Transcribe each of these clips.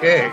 Okay.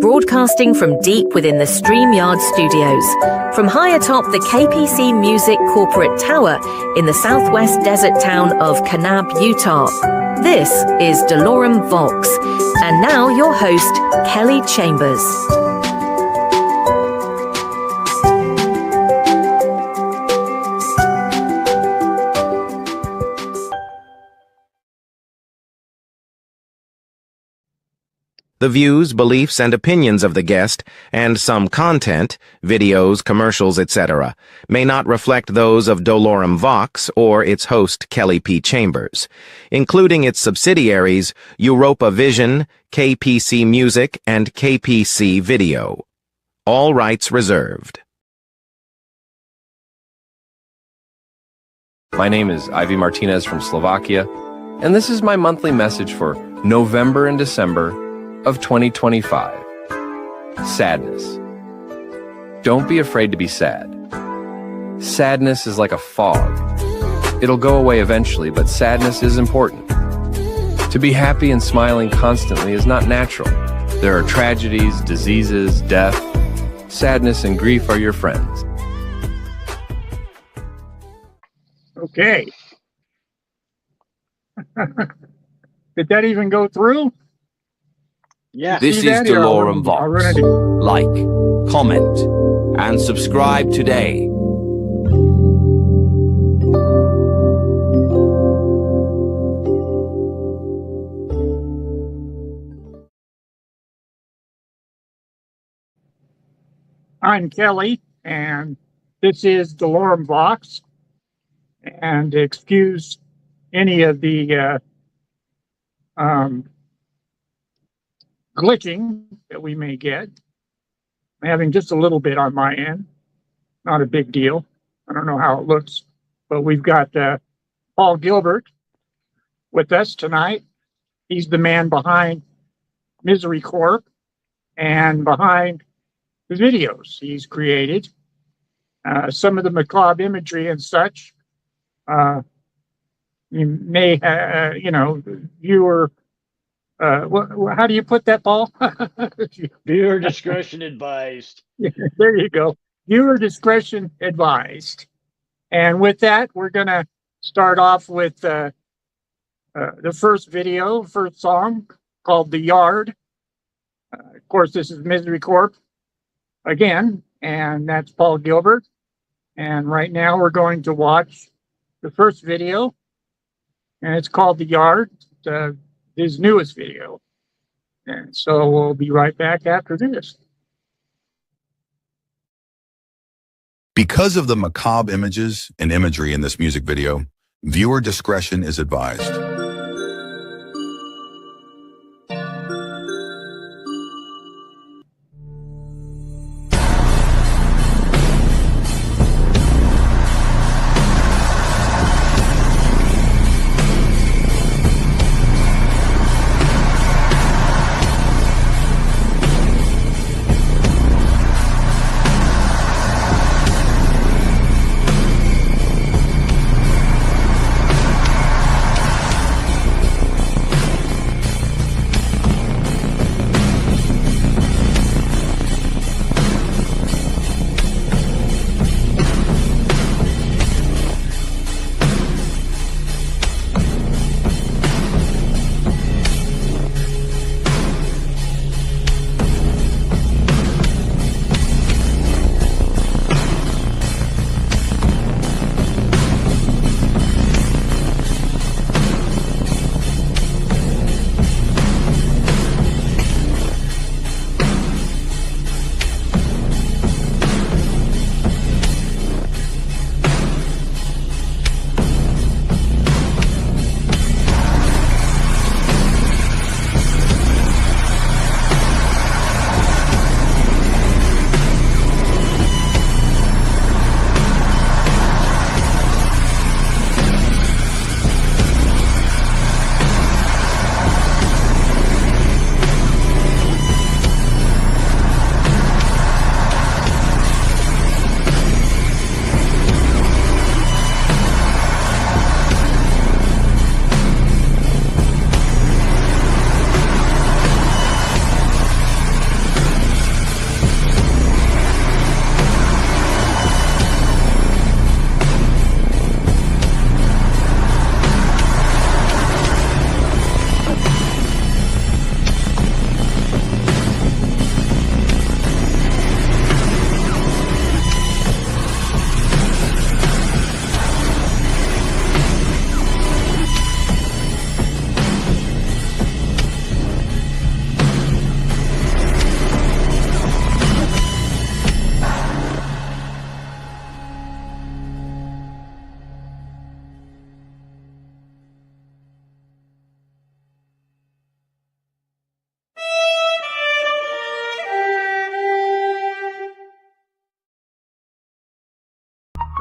Broadcasting from deep within the StreamYard studios, from high atop the KPC Music Corporate Tower in the southwest desert town of Canopy, Utah. This is doloremvox, and now your host, Kelly Chambers. The views, beliefs, and opinions of the guest, and some content, videos, commercials, etc., may not reflect those of doloremvox or its host Kelly P. Chambers, including its subsidiaries UROPAVISION, KPC Music, and KPCvideo. All rights reserved. My name is Ivy Martinez from Slovakia, and this is my monthly message for November and December of 2025. Sadness. Don't be afraid to be sad. Sadness is like a fog. It'll go away eventually, but sadness is important. To be happy and smiling constantly is not natural. There are tragedies, diseases, death. Sadness and grief are your friends. Okay. Did that even go through? Yeah. This is doloremvox. Like, comment, and subscribe today. I'm Kelly, and this is doloremvox. And excuse any of the glitching that we may get. I'm having just a little bit on my end. Not a big deal. I don't know how it looks, but we've got Paul Gilbert with us tonight. He's the man behind Misery Corp and behind the videos he's created. Some of the macabre imagery and such. You may, viewer. How do you put that, Paul? Viewer discretion advised. There you go. Viewer discretion advised. And with that, we're going to start off with the first video, first song called The Yard. Of course, this is Misery Corp again, and that's Paul Gilbert. And right now we're going to watch the first video, and it's called The Yard, his newest video. And so we'll be right back after this. Because of the macabre images and imagery in this music video, viewer discretion is advised.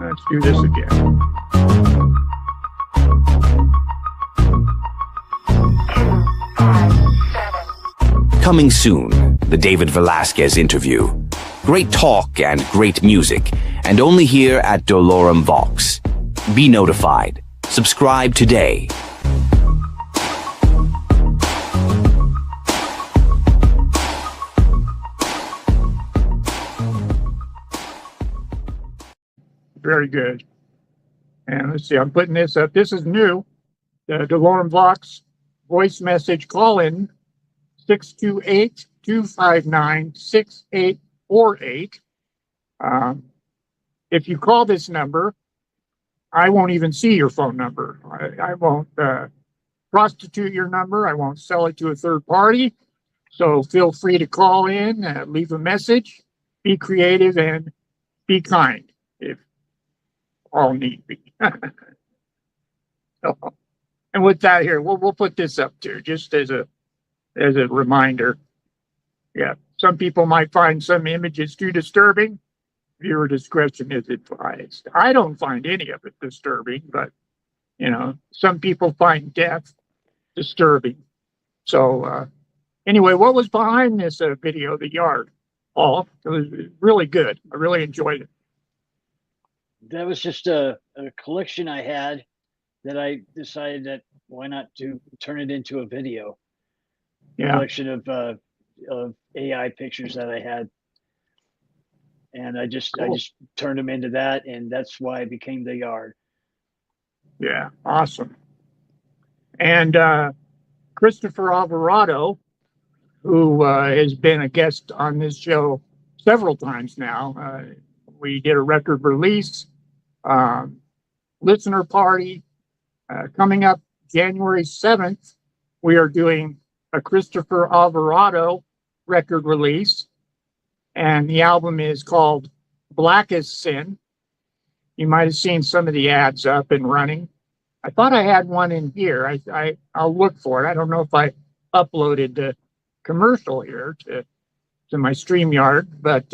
Let's do this again. Coming soon, the David Velasquez interview. Great talk and great music, and only here at doloremvox. Be notified. Subscribe today. Very good. And let's see, I'm putting this up. This is new. The doloremvox voice message call-in 628-259-6848. If you call this number, I won't even see your phone number. I won't prostitute your number. I won't sell it to a third party. So feel free to call in, leave a message, be creative, and be kind if all need be. So, and with that here, we'll put this up there just as a reminder. Yeah, some people might find some images too disturbing. Viewer discretion is advised. I don't find any of it disturbing, but you know, some people find death disturbing. So anyway, what was behind this video, The Yard? Paul, it was really good. I really enjoyed it. That was just a collection I had that I decided that why not to turn it into a video. Yeah. Collection of AI pictures that I had. And I just turned them into that, and that's why it became The Yard. Yeah, awesome. And Christopher Alvarado who has been a guest on this show several times now. We did a record release, listener party. Coming up January 7th, we are doing a Christopher Alvarado record release, and the album is called Black as Sin. You might have seen some of the ads up and running. I thought I had one in here. I'll look for it. I don't know if I uploaded the commercial here to my StreamYard, but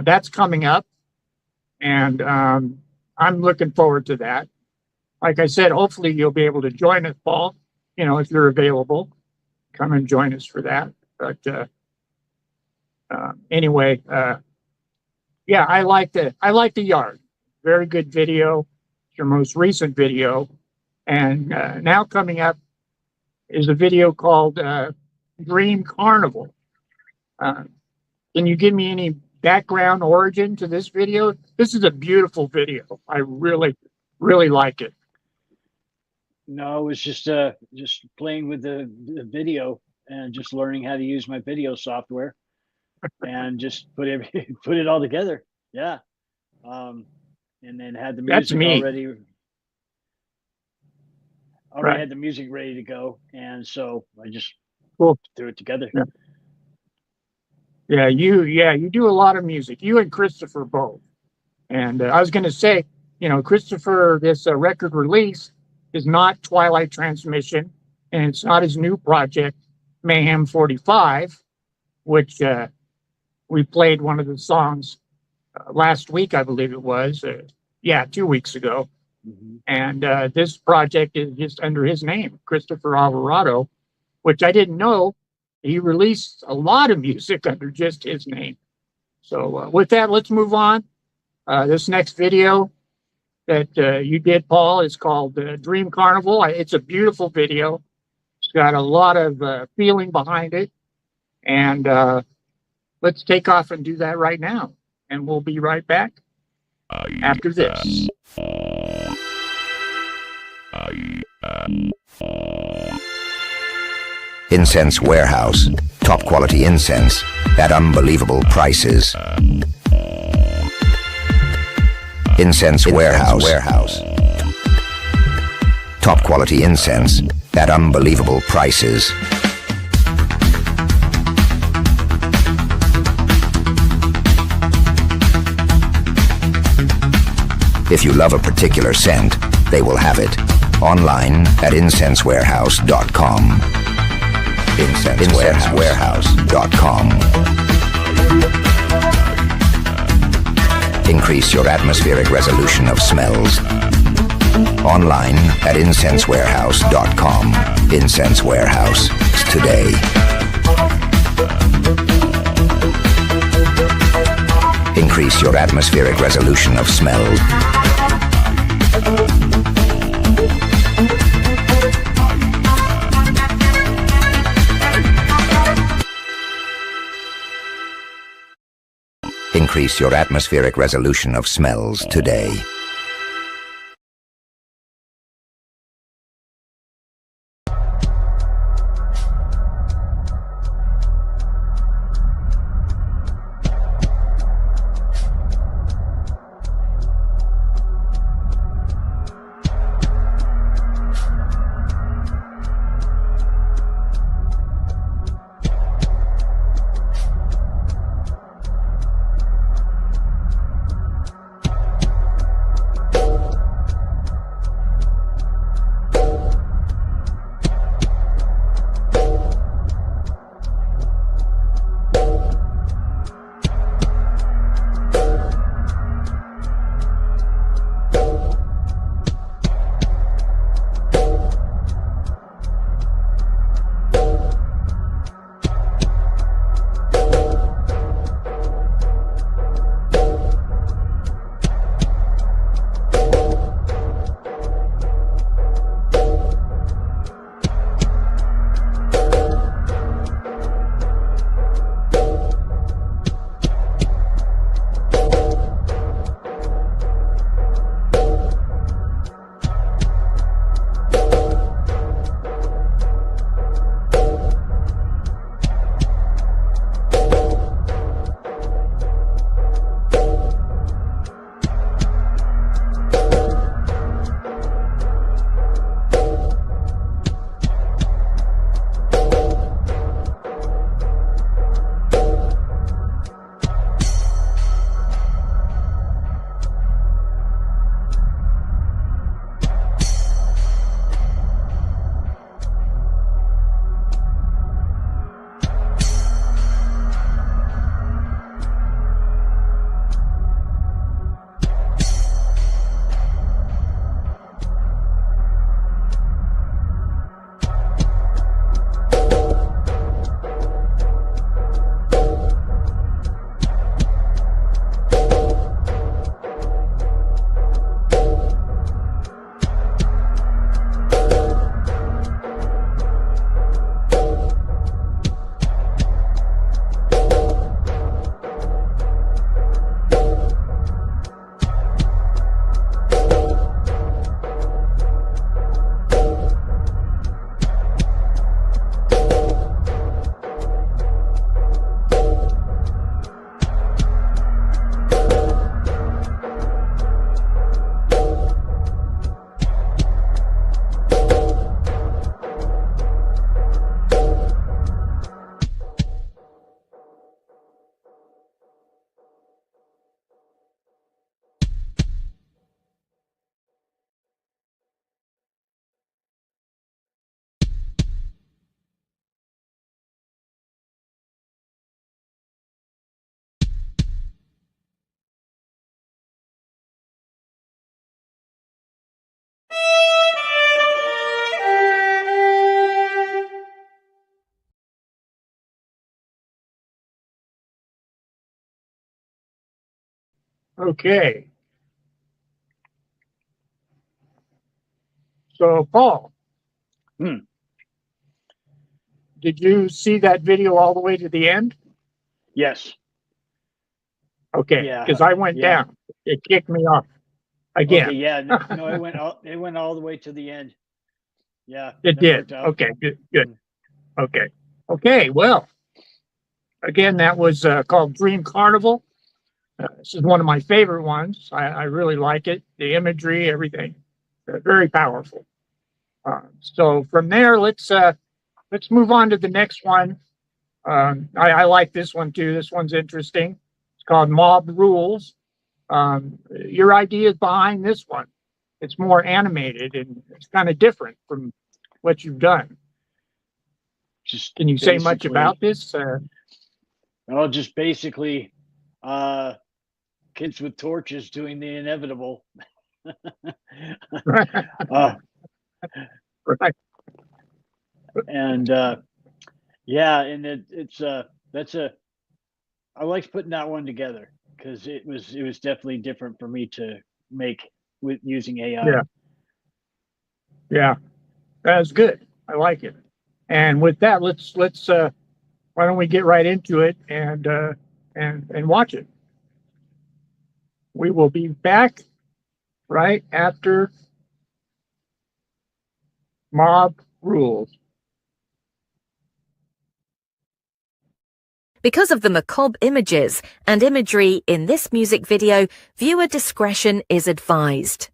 that's coming up, and I'm looking forward to that. Like I said, hopefully you'll be able to join us, Paul. You know, if you're available, come and join us for that. But anyway, yeah, I like the yard. Very good video. It's your most recent video, and now coming up is a video called Dream Carnival. Can you give me any background origin to this video? This is a beautiful video. I really, really like it. No, it was just playing with the video and just learning how to use my video software and just put it all together. Yeah. And then had the music already Right. had the music ready to go, and so I just threw it together. Yeah, you do a lot of music. You and Christopher both. And I was going to say, you know, Christopher, this record release is not Twilight Transmission, and it's not his new project, Mayhem 45, which we played one of the songs last week, I believe it was. 2 weeks ago. Mm-hmm. And this project is just under his name, Christopher Alvarado, which I didn't know. He released a lot of music under just his name. So with that, let's move on. This next video that you did, Paul, is called Dream Carnival. It's a beautiful video. It's got a lot of feeling behind it. And let's take off and do that right now. And we'll be right back after this. Incense Warehouse. Top quality incense at unbelievable prices. Incense Warehouse. Top quality incense at unbelievable prices. If you love a particular scent, they will have it. Online at incensewarehouse.com. incensewarehouse.com. Increase your atmospheric resolution of smells. Online at incensewarehouse.com. Incense Warehouse today. Increase your atmospheric resolution of smell. Increase your atmospheric resolution of smells today. Okay. So, Paul. Did you see that video all the way to the end? Yes. Okay, Yeah. because I went down. It kicked me off again. Okay, yeah. No, it went all the way to the end. Yeah. It that did. worked out. Okay, good. Okay. Okay, well, again, that was called Dream Carnival. This is one of my favorite ones. I really like it. The imagery, everything, very powerful. So from there, let's move on to the next one. I like this one too. This one's interesting. It's called Mob Rules. Your ideas behind this one. It's more animated and it's kind of different from what you've done. Can you say much about this? Well, just basically, kids with torches doing the inevitable. Right. And yeah, and I liked putting that one together because it was definitely different for me to make with using AI. Yeah, that's good. I like it. And with that, let's why don't we get right into it and watch it. We will be back right after Mob Rules. Because of the macabre images and imagery in this music video, viewer discretion is advised.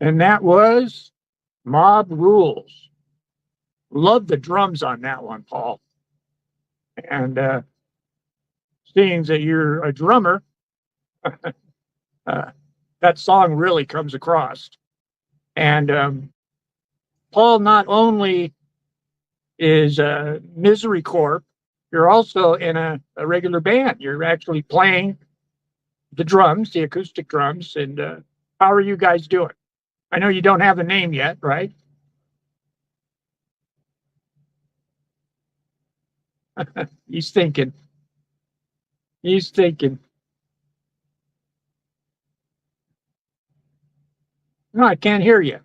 And that was Mob Rules. Love the drums on that one, Paul. And seeing that you're a drummer, that song really comes across. And Paul not only is Misery Corp, you're also in a regular band. You're actually playing the drums, the acoustic drums. And how are you guys doing? I know you don't have a name yet, right? He's thinking. He's thinking. No, I can't hear you.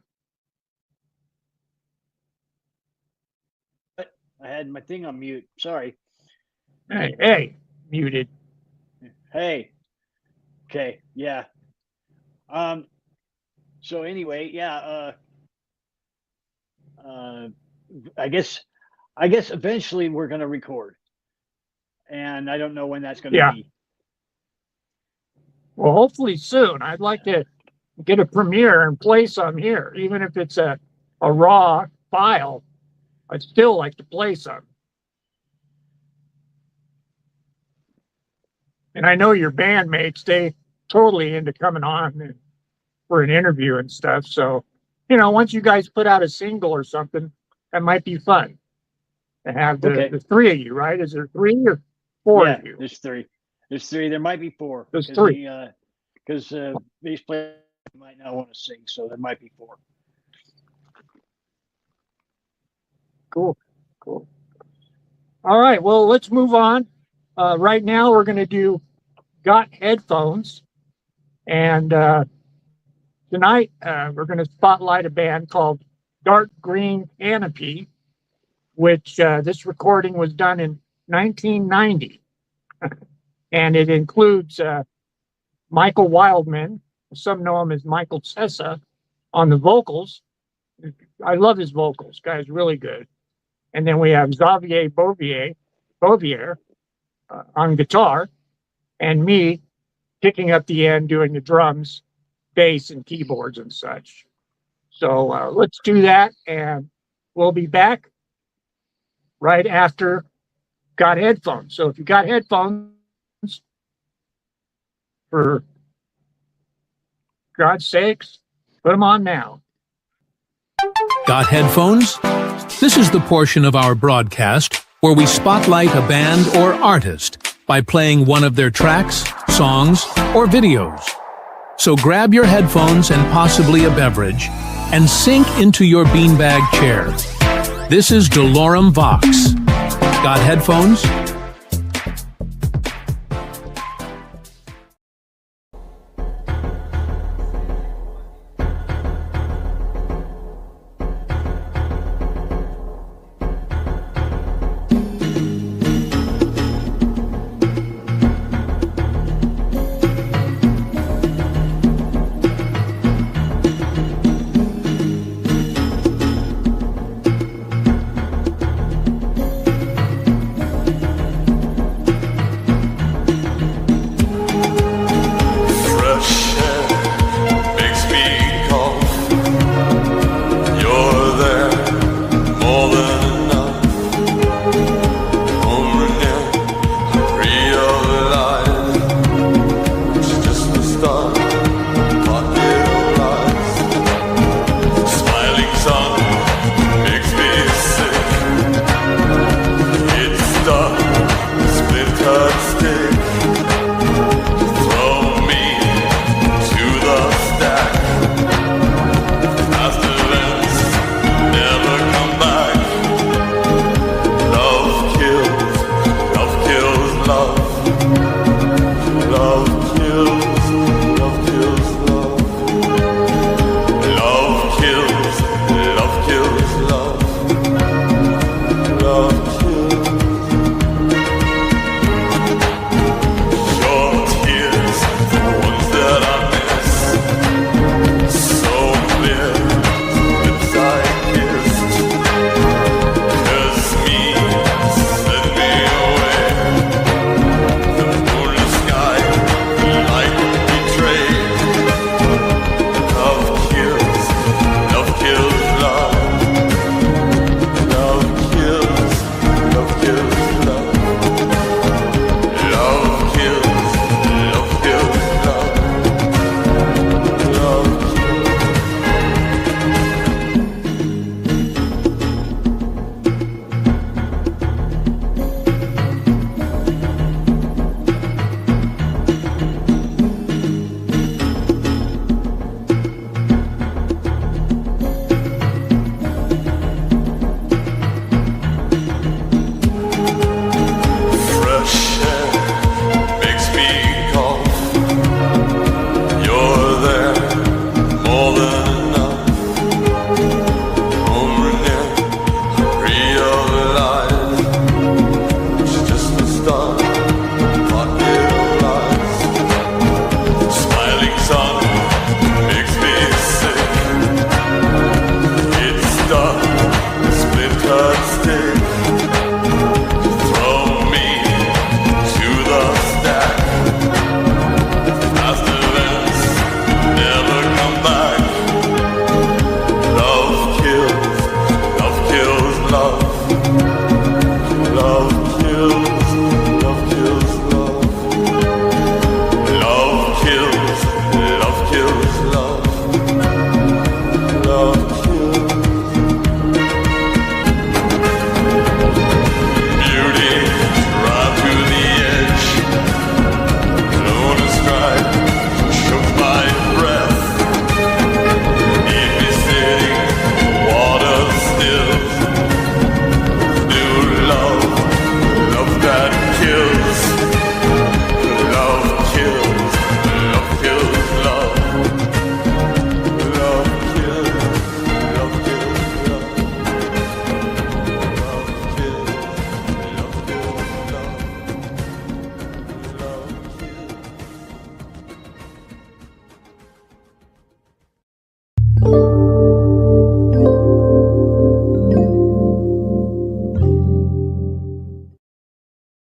I had my thing on mute. Sorry. Hey, muted. Hey. Okay. Yeah. So anyway, yeah. I guess eventually we're going to record, and I don't know when that's going to be. Well, hopefully soon. I'd like to get a premiere and play some here, even if it's a raw file. I'd still like to play some. And I know your bandmates, they totally into coming on for an interview and stuff. So, you know, once you guys put out a single or something, that might be fun to have the three of you, right? Is there 3 or 4 of you? There's 3. There's 3. There might be 4. There's 3. Because bass player might not want to sing, so there might be 4. Cool. All right, well, let's move on. Right now, we're going to do Got Headphones. And tonight, we're going to spotlight a band called Dark Green Canopy, which this recording was done in 1990. And it includes Michael Wildman, some know him as Michael Sessa, on the vocals. I love his vocals, guy's really good. And then we have Xavier Bouvier on guitar, and me picking up the end, doing the drums, bass, and keyboards and such. So let's do that, and we'll be back right after Got Headphones. So if you got headphones, for God's sakes, put them on now. Got headphones? This is the portion of our broadcast where we spotlight a band or artist by playing one of their tracks, songs, or videos. So grab your headphones and possibly a beverage and sink into your beanbag chair. This is doloremvox. Got headphones?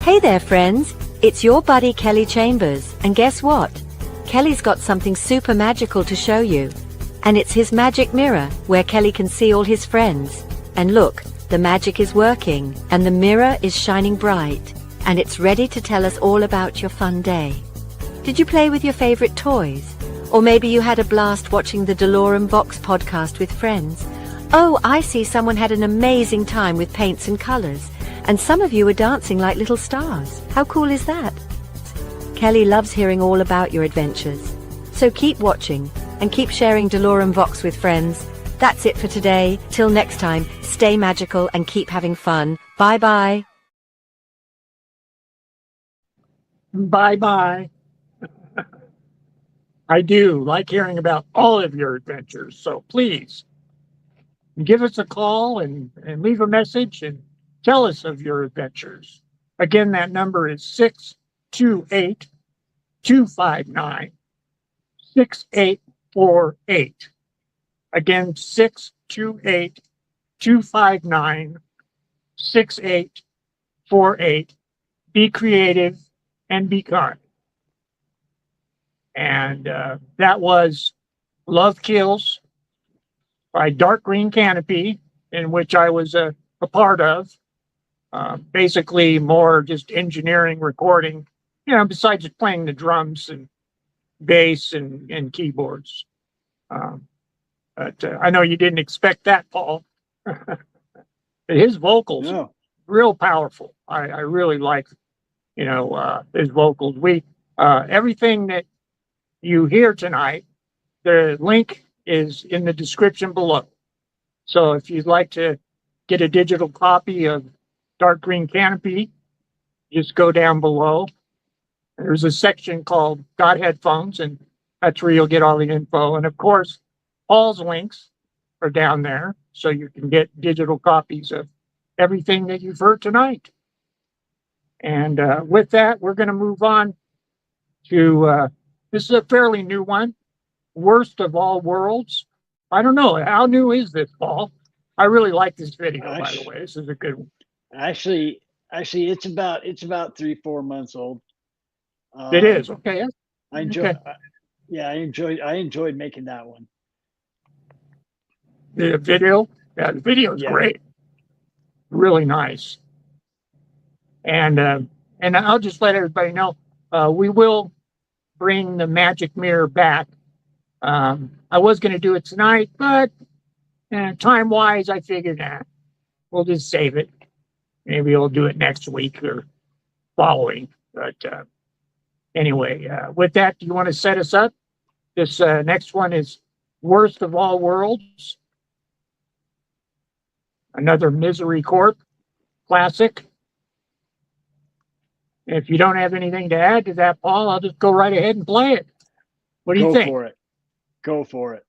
Hey there, friends. It's your buddy Kelly Chambers, and guess what? Kelly's got something super magical to show you. And it's his magic mirror, where Kelly can see all his friends. And look, the magic is working, and the mirror is shining bright, and it's ready to tell us all about your fun day. Did you play with your favorite toys? Or maybe you had a blast watching the doloremvox podcast with friends? Oh, I see someone had an amazing time with paints and colors, and some of you were dancing like little stars. How cool is that? Kelly loves hearing all about your adventures. So keep watching and keep sharing doloremvox with friends. That's it for today. Till next time, stay magical and keep having fun. Bye-bye. Bye-bye. I do like hearing about all of your adventures, so please give us a call and leave a message and tell us of your adventures. Again, that number is 628-259-6848. Again, 628-259-6848. Be creative and be kind. And that was Love Kills by Dark Green Canopy, in which I was a part of. Basically more just engineering, recording, besides just playing the drums and bass and keyboards. But I know you didn't expect that, Paul. His vocals, real powerful. I really like, his vocals. Everything that you hear tonight, the link is in the description below. So if you'd like to get a digital copy of Dark Green Canopy, just go down below. There's a section called Got Headphones, and that's where you'll get all the info. And of course, Paul's links are down there, so you can get digital copies of everything that you've heard tonight. And with that, we're going to move on to, this is a fairly new one, Worst of All Worlds. I don't know, how new is this, Paul? I really like this video, by the way. This is a good one. Actually, it's about 3-4 months old. It is, okay. I enjoyed making that one. The video? Yeah, the video is great. Really nice. And I'll just let everybody know, we will bring the magic mirror back. I was going to do it tonight, but time-wise, I figured we'll just save it. Maybe we'll do it next week or following. But anyway, with that, do you want to set us up? This next one is Worst of All Worlds. Another Misery Corp classic. If you don't have anything to add to that, Paul, I'll just go right ahead and play it. What do you think? Go for it.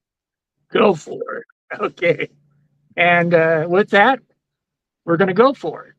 Go for it. Okay. And with that, we're going to go for it.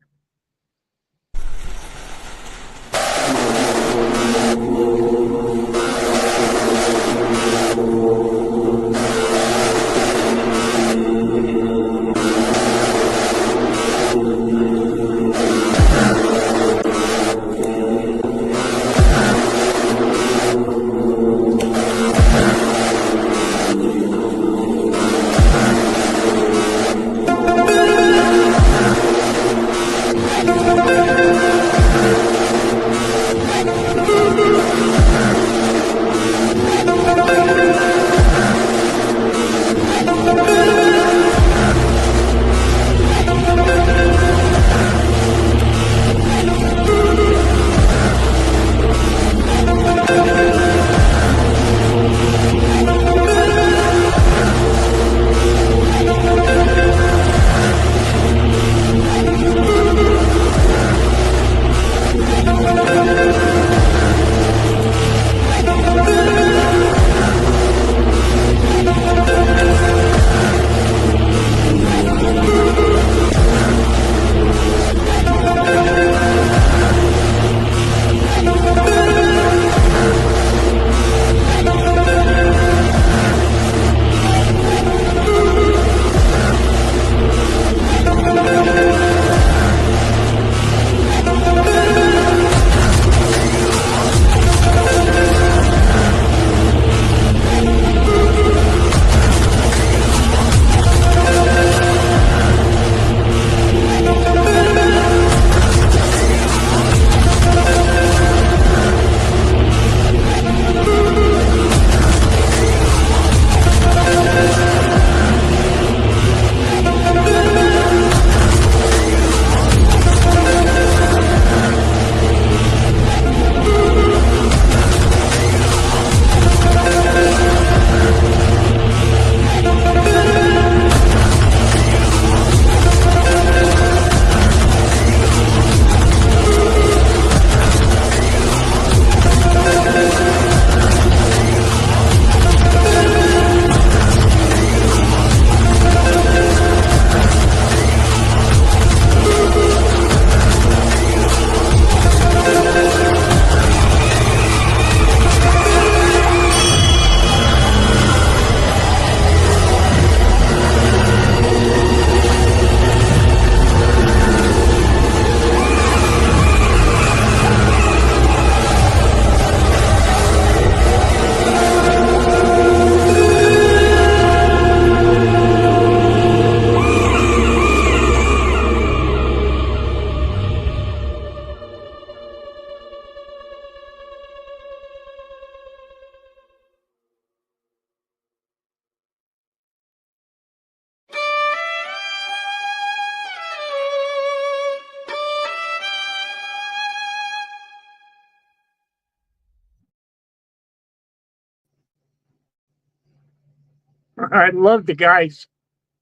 I love the guys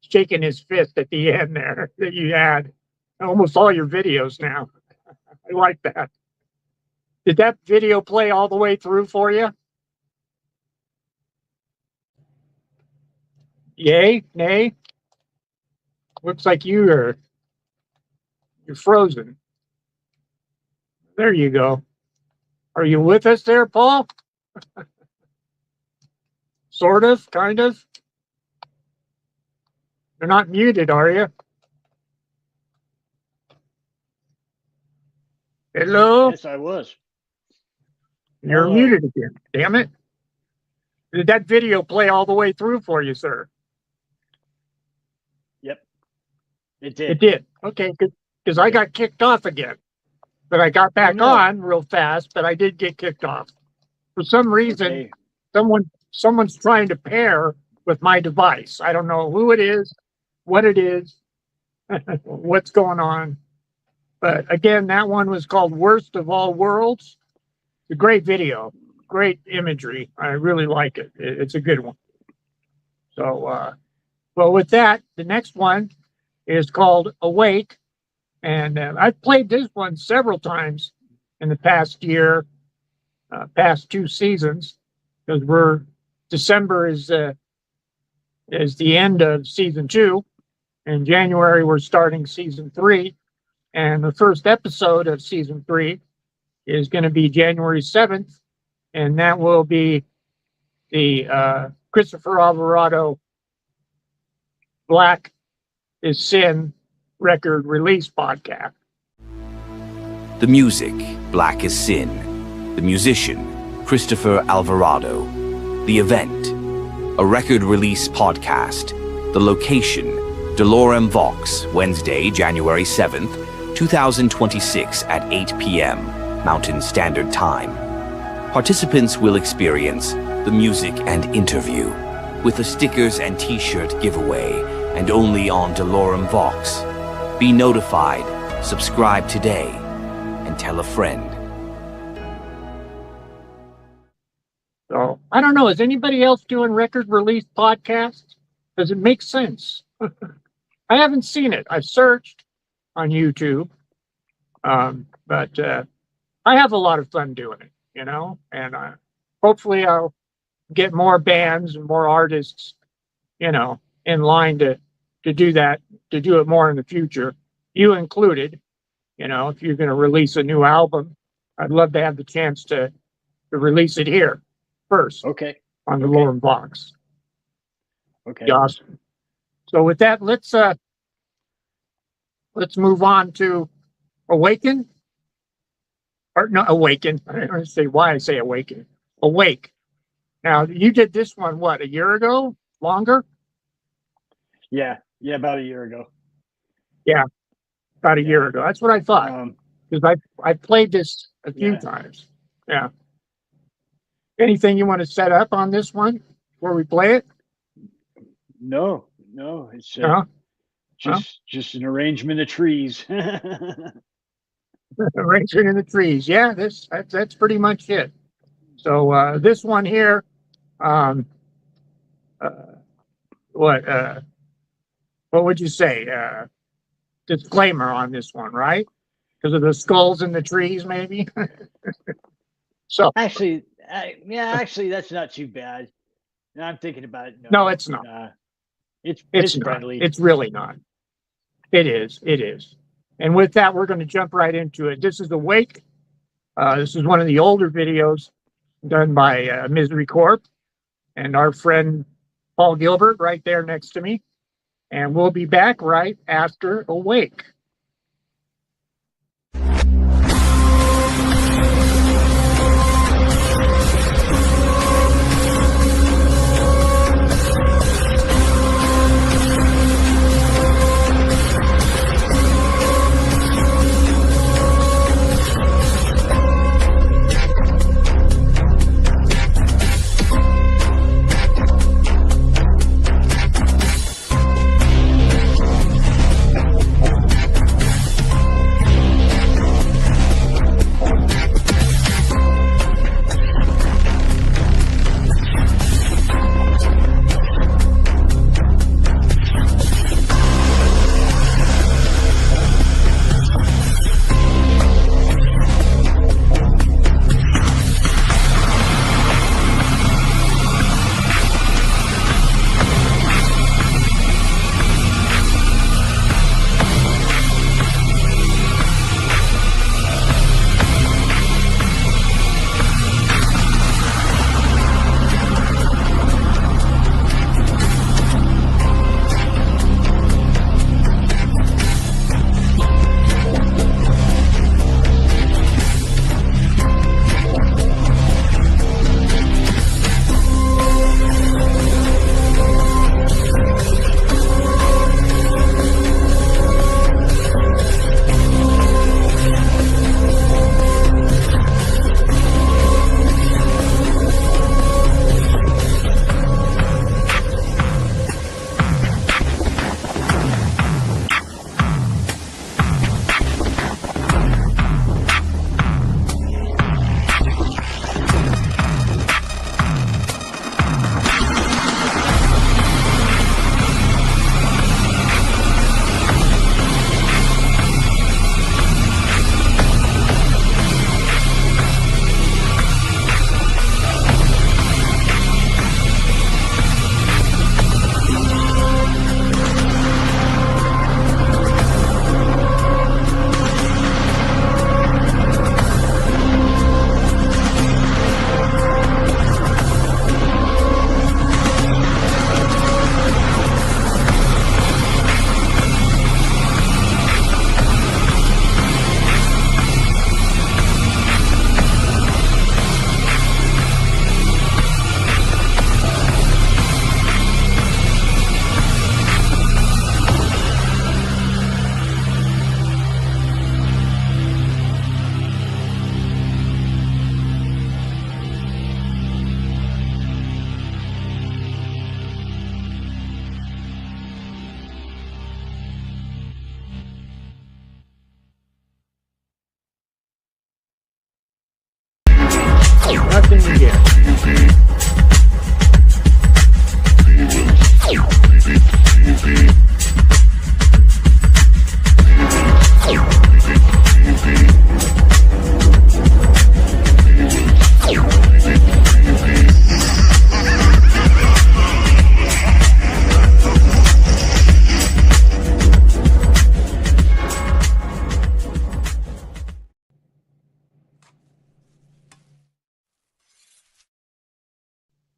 shaking his fist at the end there that you had. Almost all your videos now. I like that. Did that video play all the way through for you? Yay? Nay? Looks like you're frozen. There you go. Are you with us there, Paul? Sort of, kind of. You're not muted, are you? Hello? Yes, I was. You're Hello. muted again. Damn it. Did that video play all the way through for you, sir? Yep. It did. It did. Okay, because I got kicked off again. But I got back no. on real fast, but I did get kicked off. For some reason, Okay. someone's trying to pair with my device. I don't know who it is, what it is, what's going on. But again, that one was called Worst of All Worlds. It's a great video, great imagery. I really like it. It's a good one. So, well, with that, the next one is called Awake. And I've played this one several times in the past year, past 2 seasons, because December is the end of season 2. In January, we're starting season 3. And the first episode of season 3 is going to be January 7th. And that will be the Christopher Alvarado Black is Sin record release podcast. The music, Black is Sin. The musician, Christopher Alvarado. The event, a record release podcast. The location, doloremvox, Wednesday, January 7th, 2026 at 8 p.m. Mountain Standard Time. Participants will experience the music and interview with a stickers and t-shirt giveaway and only on doloremvox. Be notified, subscribe today, and tell a friend. So I don't know. Is anybody else doing record release podcasts? Does it make sense? I haven't seen it. I've searched on YouTube, but I have a lot of fun doing it, you know. And hopefully, I'll get more bands and more artists, you know, in line to do that, to do it more in the future. You included, you know, if you're going to release a new album, I'd love to have the chance to release it here first. Okay. On the lower box. Okay. Awesome. So with that, let's move on to Awaken. Or no, Awaken. I don't say why I say Awaken. Awake. Now you did this one what, a year ago? Longer? Yeah, about a year ago. Yeah, about a year ago. That's what I thought. Because I played this a few times. Yeah. Anything you want to set up on this one before we play it? No, it's just an arrangement of trees. Arrangement in the trees. Yeah, that's pretty much it. So this one here, what would you say? Disclaimer on this one, right? Because of the skulls in the trees, maybe. So actually, that's not too bad. Now I'm thinking about it. No, it's not. It's not. friendly. It's really not. It is. And with that, we're going to jump right into it. This is Awake. This is one of the older videos done by Misery Corp and our friend Paul Gilbert right there next to me. And we'll be back right after Awake. can get.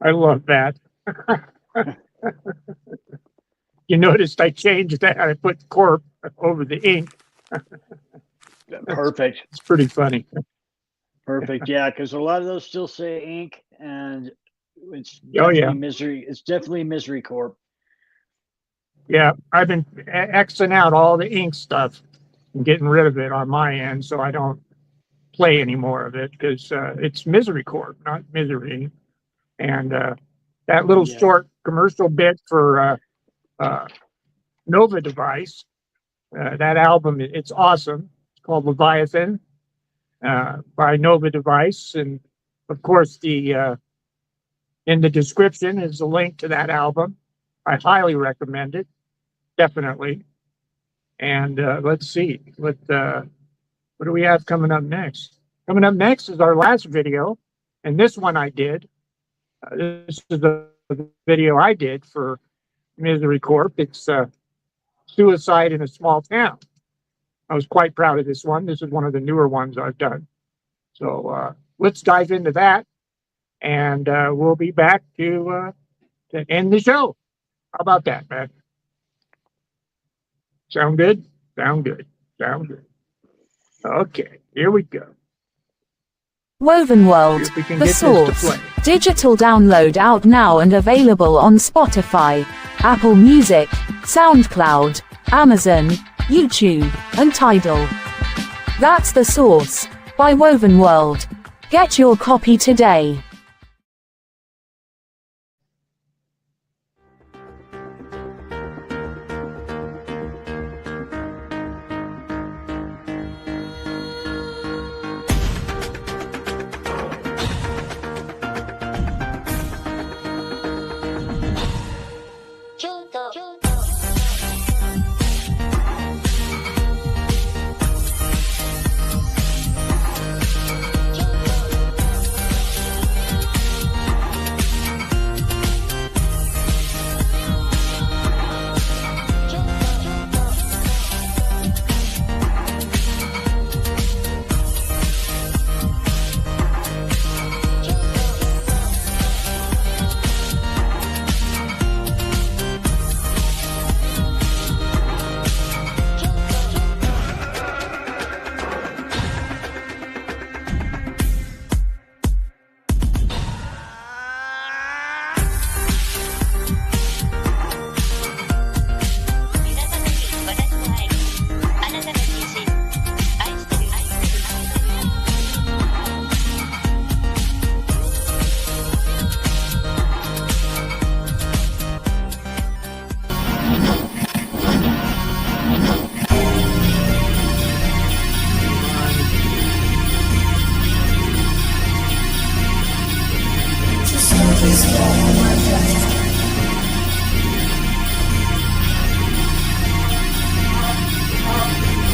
I love that. You noticed I changed that. I put Corp over the ink. Perfect. It's pretty funny. Perfect. Yeah, because a lot of those still say ink, and it's Oh, definitely yeah. misery. It's definitely Misery Corp. Yeah, I've been Xing out all the ink stuff and getting rid of it on my end, so I don't play any more of it because it's Misery Corp, not Misery. And that little short commercial bit for Nova Device, that album, it's awesome. It's called Leviathan by Nova Device. And of course, the in the description is a link to that album. I highly recommend it, definitely. And let's see, what do we have coming up next? Coming up next is our last video, and this one I did. This is the video I did for Misery Corp. It's Suicide in a Small Town. I was quite proud of this one. This is one of the newer ones I've done. So let's dive into that, and we'll be back to end the show. How about that, man? Sound good? Sound good. Sound good. Okay, here we go. WovenWorld, See if we can The get this to Source. play. Digital download out now and available on Spotify, Apple Music, SoundCloud, Amazon, YouTube, and Tidal. That's The Source by WovenWorld. Get your copy today.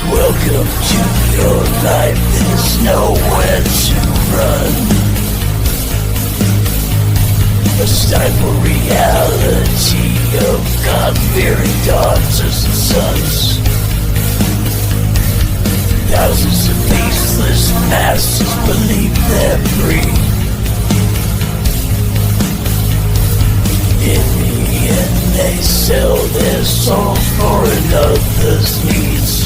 Welcome to your life, there's nowhere to run. A stifled reality of God-fearing daughters and sons. Thousands of faceless masses believe they're free. In the end, they sell their souls for another's needs.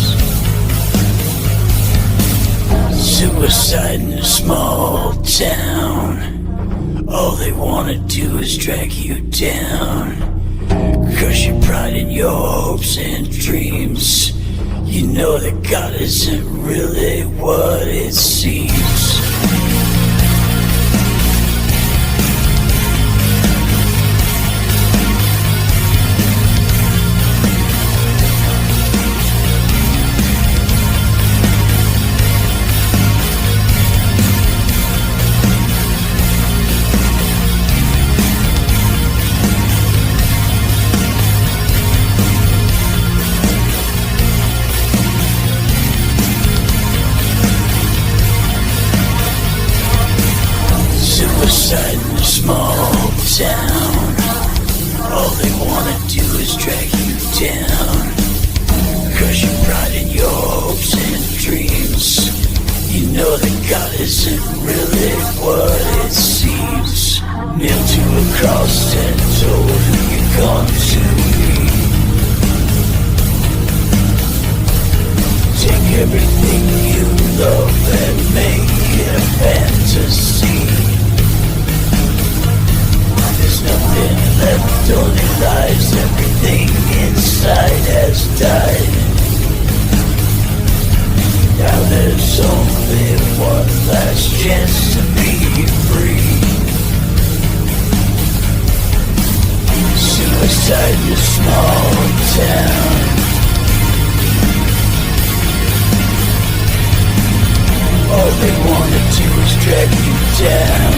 Suicide in a small town. All they wanna do is drag you down. Crush your pride and your hopes and dreams. You know that God isn't really what it seems. Suicide in a small town. All they wanna do is drag you down. Crush your pride and your hopes and dreams. You know that God isn't really what it seems. Nailed to a cross and told who you come to be. Take everything you love and make it a fantasy. There's nothing left, only lies. Everything inside has died. Now there's only one last chance to be free. Suicide in a small town. All they wanna do is drag you down.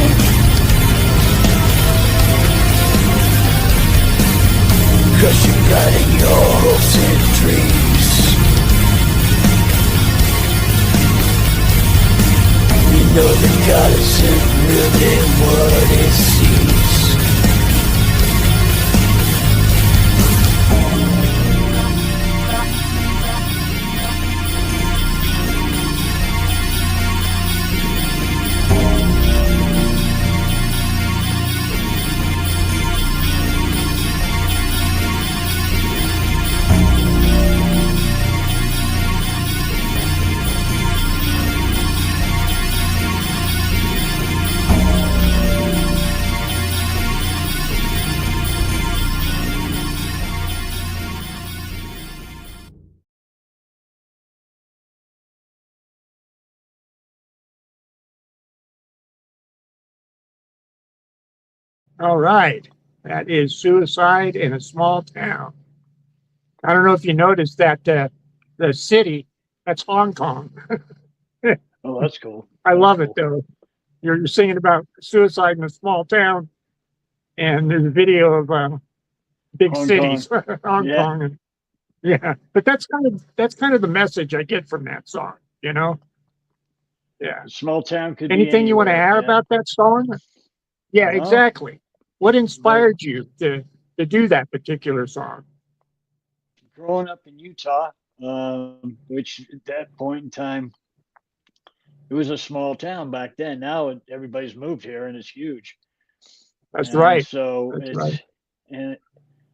Crush your pride and your hopes and dreams. You know that God isn't really what it seems. All right. That is Suicide in a Small Town. I don't know if you noticed that the city, that's Hong Kong. Oh, that's cool. I love it, though. You're singing about suicide in a small town, and there's a video of big Hong cities, Kong. Hong Yeah. Kong. And, yeah, but that's kind of the message I get from that song, you know? Yeah. A small town could be Anything you want to anywhere, add about that song? Yeah, No. exactly. What inspired you to do that particular song? Growing up in Utah, which at that point in time, it was a small town back then. Now everybody's moved here and it's huge. That's And right. So That's it's right. and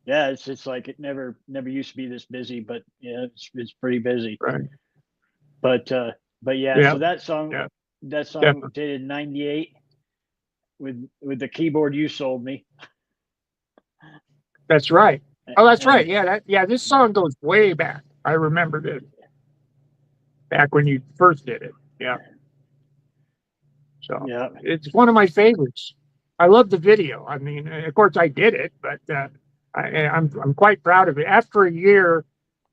yeah, it's like it never used to be this busy, but yeah, it's pretty busy. Right. But yeah, Yeah. so that song Yeah. dated 98 with the keyboard you sold me. That's right. Oh, that's And- right. Yeah, this song goes way back. I remember this. Back when you first did it. Yeah. So Yeah. it's one of my favorites. I love the video. I mean, of course I did it, but I'm quite proud of it. After a year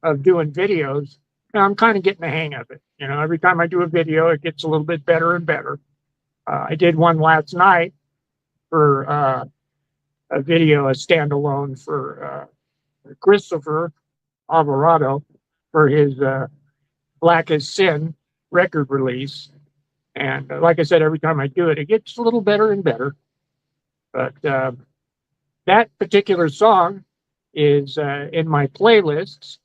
of doing videos, I'm kind of getting the hang of it. You know, every time I do a video, it gets a little bit better and better. I did one last night for a video, a standalone for Christopher Alvarado for his Black as Sin record release. And like I said, every time I do it, it gets a little better and better. But that particular song is in my playlists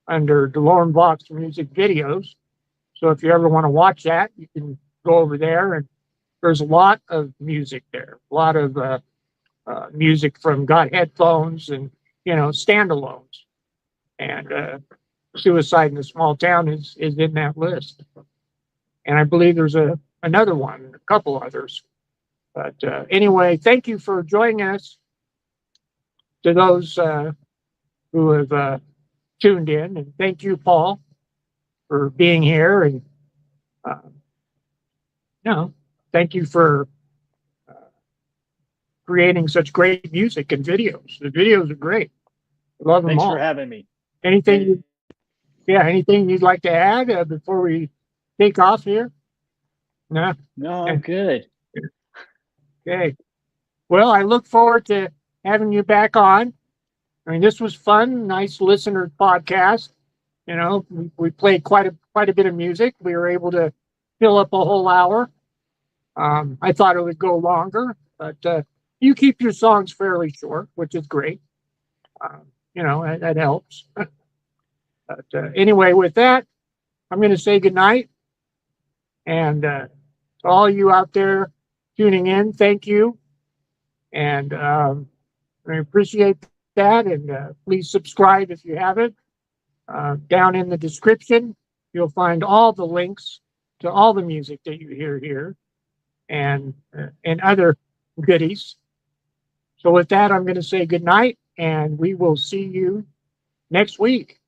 under doloremvox music videos. So if you ever want to watch that, you can go over there, and there's a lot of music there, a lot of music from Got Headphones and, you know, standalones. And Suicide in a Small Town is in that list. And I believe there's another one, a couple others. But anyway, thank you for joining us. To those who have tuned in, and thank you, Paul, for being here. And thank you for creating such great music and videos. The videos are great. I love them Thanks all. for having me. Anything you'd like to add before we take off here? No? No, I'm good. Okay. Well, I look forward to having you back on. I mean, this was fun, nice listener podcast. You know, we played quite a bit of music. We were able to fill up a whole hour. I thought it would go longer, But you keep your songs fairly short, which is great. That helps. But anyway, with that, I'm going to say goodnight. And to all you out there tuning in, thank you. And I appreciate that. And please subscribe if you haven't. Down in the description, you'll find all the links to all the music that you hear here and other goodies. So with that, I'm going to say goodnight, and we will see you next week.